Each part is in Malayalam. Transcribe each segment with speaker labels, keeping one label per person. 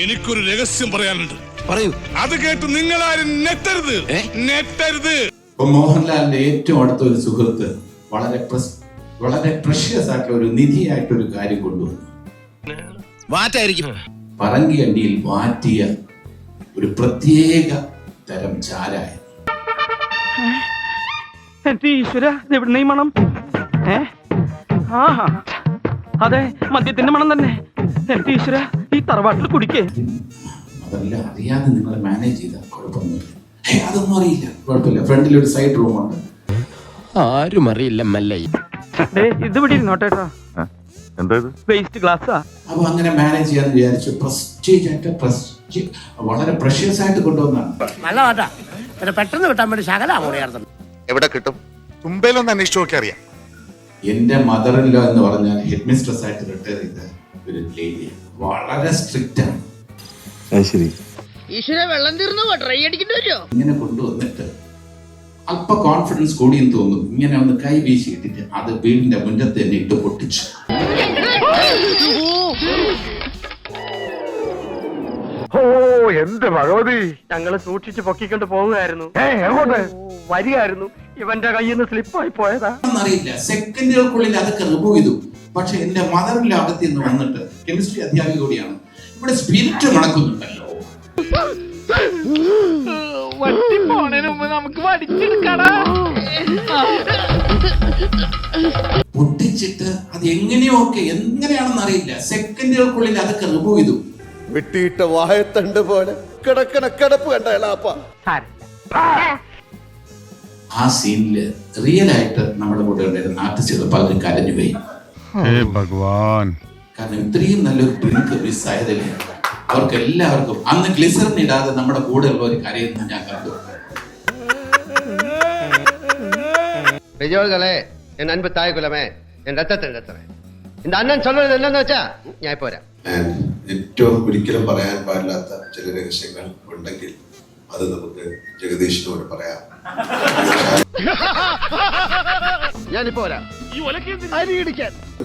Speaker 1: എനിക്കൊരു രഹസ്യം പറയാനുണ്ട്.
Speaker 2: പറയൂ.
Speaker 1: അത് കേട്ട് നിങ്ങളാരും നെറ്റരുത്.
Speaker 3: മോഹൻലാലിന്റെ ഏറ്റവും അടുത്ത ഒരു സുഹൃത്ത് വളരെ പ്രഷ്യസ് ആയിട്ടുള്ള ഒരു നിധിയായിട്ടൊരു കാര്യം കൊണ്ടുവന്നു. പറങ്കിയണ്ടിയിൽ വാറ്റിയ ഒരു പ്രത്യേക തരം ചാരായം.
Speaker 4: ഈശ്വര, എവിടെ മണം? അതെ, മദ്യത്തിന്റെ മണം തന്നെ. എന്റെ ഈശ്വര, ഈ തറവാട്ടിൽ കുടിക്കേ.
Speaker 3: അതെല്ലാം അറിയാതെ നിങ്ങൾ മാനേജ് ചെയ്താൽ കുഴപ്പമൊന്നുമില്ല. അതൊന്നും അറിയില്ല, കുഴപ്പമില്ല. ഫ്രണ്ടിൽ ഒരു സൈഡ് റൂമുണ്ട്,
Speaker 2: ആരും അറിയില്ല. മല്ലൈ
Speaker 4: ഇത് ഇവിടെ ഇരുന്നോട്ടേട്ടാ. വേസ്റ്റ് ഗ്ലാസ്സാ.
Speaker 3: അപ്പൊ അങ്ങനെ മാനേജ് ചെയ്യാന്ന് വിചാരിച്ചു. വളരെ പ്രഷ്യസ് ആയിട്ട് കൊണ്ടുവന്നാണ്.
Speaker 5: പെട്ടെന്ന് കിട്ടാൻ വേണ്ടി ശകലം
Speaker 6: എവിടെ കിട്ടും? തുമ്പയിലൊന്ന് അന്വേഷിച്ചു നോക്കി അറിയാം.
Speaker 3: എന്റെ മദറിൻലോ എന്ന് പറഞ്ഞാൽ ഹെഡ് മിസ്ട്രസ് ആയിട്ട് റിട്ടയർ ചെയ്ത ഒരു ലേഡി, വളരെ സ്ട്രിക്റ്റ് ആണ്. ഇങ്ങനെ കൊണ്ടുവന്നിട്ട് അല്പ കോൺഫിഡൻസ് കൂടിയെന്ന് തോന്നുന്നു. ഇങ്ങനെ ഒന്ന് കൈ വീശിയിട്ടിട്ട് അത് വീടിന്റെ മുന്നത്ത് തന്നെ ഇട്ട് പൊട്ടിച്ചു.
Speaker 4: ഓ എന്റെ ഭഗവതി, ഞങ്ങള് സൂക്ഷിച്ച് പൊക്കിക്കൊണ്ട് പോവുകയായിരുന്നു. വരികയായിരുന്നു, ഇവന്റെ കയ്യിൽ നിന്ന് സ്ലിപ്പായി പോയതാ.
Speaker 3: അറിയില്ല, സെക്കൻഡുകൾക്കുള്ളിൽ അതൊക്കെ റിമൂവ് ചെയ്തു. പക്ഷെ എന്റെ മദറിന്റെ അകത്ത് നിന്ന് വന്നിട്ട് കെമിസ്ട്രി അധ്യാപിക കൂടിയാണ്, ഇവിടെ സ്പിരിറ്റ് മണക്കുന്നുണ്ടല്ലോ. പൊട്ടിച്ചിട്ട് അത് എങ്ങനെയാണെന്ന് അറിയില്ല, സെക്കൻഡുകൾക്കുള്ളിൽ അതൊക്കെ റിമൂവ് ചെയ്തു.
Speaker 6: വെട്ടിയിട്ട വായത്തണ്ട് പോലെ കിടക്കണ കിടപ്പ് കണ്ടപ്പ.
Speaker 3: ആ സീനില് റിയൽ ആയിട്ട് നമ്മുടെ കൂടെ ഉണ്ടായിരുന്ന ആർട്ടിസ്റ്റുകൾ പലരും കരഞ്ഞുപോയി. കാരണം ഇത്രയും നല്ലൊരു ഡ്രിങ്ക് മിസ്സായതില്ലേ അവർക്ക് എല്ലാവർക്കും. അന്ന് ഗ്ലിസറിൻ ഇടാതെ നമ്മുടെ കൂടെ ഉള്ളവർ കരയുന്ന ഞാൻ കണ്ടു.
Speaker 5: എൻ അൻപ് തായ് കുലമേ, എൻ രത്തത്തിൻ രത്തമേ. இந்த அண்ணன் சொல்றது என்னன்னு വെച്ചാ ഞാൻ പോരാ.
Speaker 7: ഏറ്റവും ഒരിക്കലും പറയാൻ പാടില്ലാത്ത ചില രഹസ്യങ്ങൾ ഉണ്ടെങ്കിൽ അത് നമുക്ക് ജഗദീഷിനോട് പറയാം.
Speaker 5: ഞാനിപ്പോ വരാം.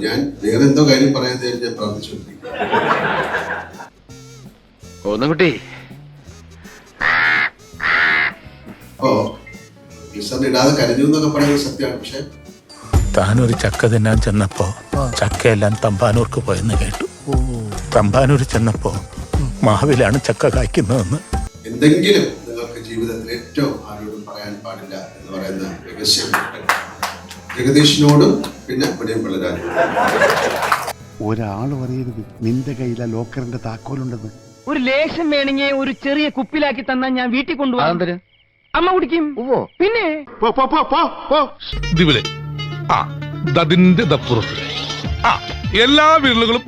Speaker 7: ഞാൻ വേറെ എന്തോ കാര്യം പറയാൻ ഞാൻ പ്രാർത്ഥിച്ചുകൊണ്ടിരിക്കും.
Speaker 5: കുട്ടി
Speaker 7: അപ്പോ ഗ്ലിസറിൻ ഇടാതെ കരഞ്ഞു എന്നൊക്കെ പറയുന്നത് സത്യമാണ്. പക്ഷെ
Speaker 8: താനൊരു ചക്ക തിന്നാൻ ചെന്നപ്പോ ചക്കയെല്ലാം തമ്പാനൂർക്ക് പോയെന്ന് കേട്ടു. തമ്പാനൂർ ചെന്നപ്പോ മാവിലാണ് ചക്ക കായ്ക്കുന്നതെന്ന്.
Speaker 7: എന്തെങ്കിലും നിങ്ങൾക്ക് ജീവിതത്തിൽ ഏറ്റവും ആരോടും പറയാൻ പാടില്ല എന്ന് പറയുന്ന രഹസ്യം ജഗദീഷിനോടും പിന്നെ പിടിയും പിള്ളരാജോടും.
Speaker 9: ഒരാൾ പറയരുത് നിന്റെ കയ്യിലെ ലോക്കറിന്റെ താക്കോലുണ്ടെന്ന്.
Speaker 4: ഒരു ലേശം വേണമെങ്കിൽ ഒരു ചെറിയ കുപ്പിലാക്കി തന്നാൽ ഞാൻ വീട്ടിൽ കൊണ്ടുപോകാൻ. അമ്മ കുടിക്കും. പിന്നെ
Speaker 1: ഇതിവിടെ അതിന്റെ ദപ്പുറത്ത് എല്ലാ വിരലുകളും